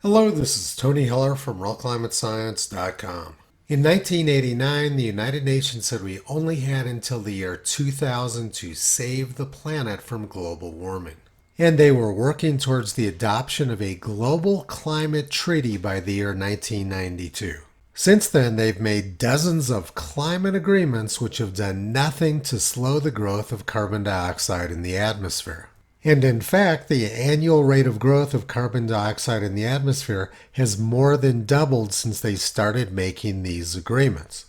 Hello, this is Tony Heller from RealClimateScience.com. In 1989, the United Nations said we only had until the year 2000 to save the planet from global warming. And they were working towards the adoption of a global climate treaty by the year 1992. Since then, they've made dozens of climate agreements which have done nothing to slow the growth of carbon dioxide in the atmosphere. And in fact, the annual rate of growth of carbon dioxide in the atmosphere has more than doubled since they started making these agreements.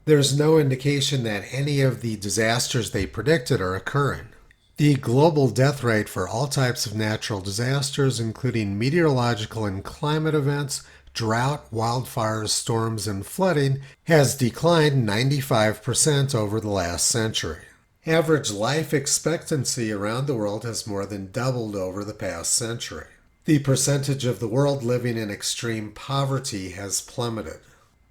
There's no indication that any of the disasters they predicted are occurring. The global death rate for all types of natural disasters, including meteorological and climate events, drought, wildfires, storms, and flooding, has declined 95% over the last century. Average life expectancy around the world has more than doubled over the past century. The percentage of the world living in extreme poverty has plummeted.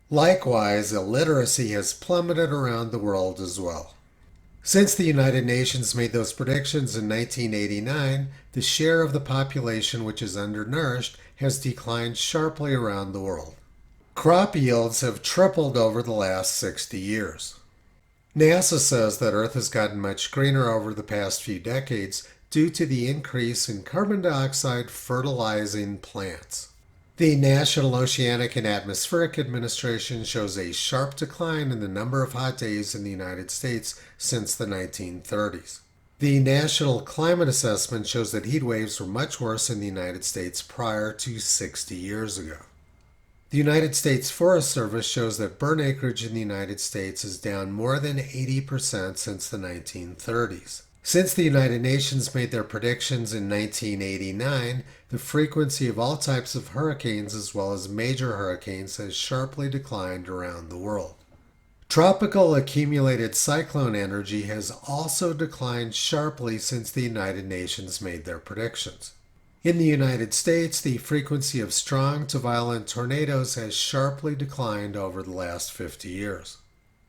Likewise, illiteracy has plummeted around the world as well. Since the United Nations made those predictions in 1989, the share of the population which is undernourished has declined sharply around the world. Crop yields have tripled over the last 60 years. NASA says that Earth has gotten much greener over the past few decades due to the increase in carbon dioxide fertilizing plants. The National Oceanic and Atmospheric Administration shows a sharp decline in the number of hot days in the United States since the 1930s. The National Climate Assessment shows that heat waves were much worse in the United States prior to 60 years ago. The United States Forest Service shows that burn acreage in the United States is down more than 80% since the 1930s. Since the United Nations made their predictions in 1989, the frequency of all types of hurricanes as well as major hurricanes has sharply declined around the world. Tropical accumulated cyclone energy has also declined sharply since the United Nations made their predictions. In the United States, the frequency of strong to violent tornadoes has sharply declined over the last 50 years.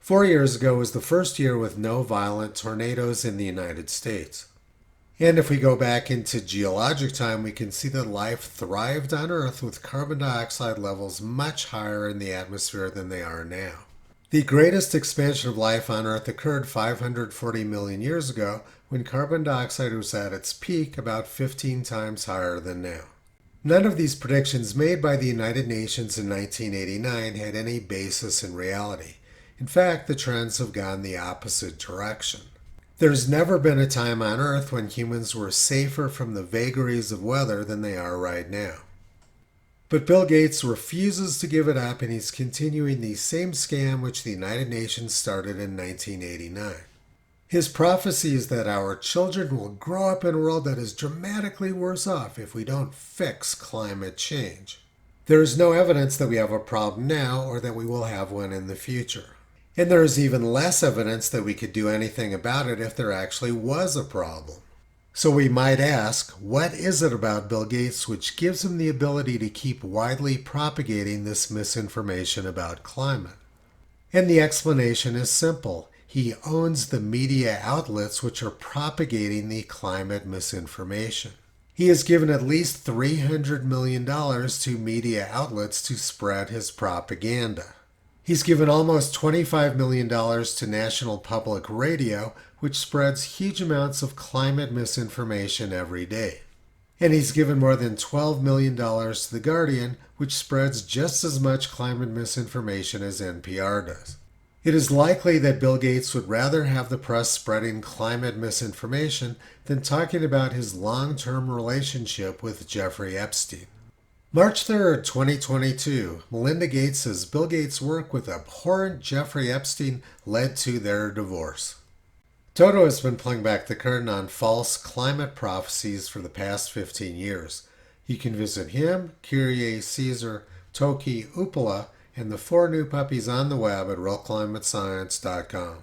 4 years ago was the first year with no violent tornadoes in the United States. And if we go back into geologic time, we can see that life thrived on Earth with carbon dioxide levels much higher in the atmosphere than they are now. The greatest expansion of life on Earth occurred 540 million years ago when carbon dioxide was at its peak about 15 times higher than now. None of these predictions made by the United Nations in 1989 had any basis in reality. In fact, the trends have gone the opposite direction. There's never been a time on Earth when humans were safer from the vagaries of weather than they are right now. But Bill Gates refuses to give it up, and he's continuing the same scam which the United Nations started in 1989. His prophecy is that our children will grow up in a world that is dramatically worse off if we don't fix climate change. There is no evidence that we have a problem now or that we will have one in the future. And there is even less evidence that we could do anything about it if there actually was a problem. So we might ask, what is it about Bill Gates which gives him the ability to keep widely propagating this misinformation about climate? And the explanation is simple. He owns the media outlets which are propagating the climate misinformation. He has given at least $300 million to media outlets to spread his propaganda. He's given almost $25 million to National Public Radio, which spreads huge amounts of climate misinformation every day. And he's given more than $12 million to The Guardian, which spreads just as much climate misinformation as NPR does. It is likely that Bill Gates would rather have the press spreading climate misinformation than talking about his long-term relationship with Jeffrey Epstein. March 3rd, 2022, Melinda Gates says Bill Gates' work with abhorrent Jeffrey Epstein led to their divorce. Toto has been pulling back the curtain on false climate prophecies for the past 15 years. You can visit him, Kyrie Caesar, Toki Upala, and the 4 new puppies on the web at realclimatescience.com.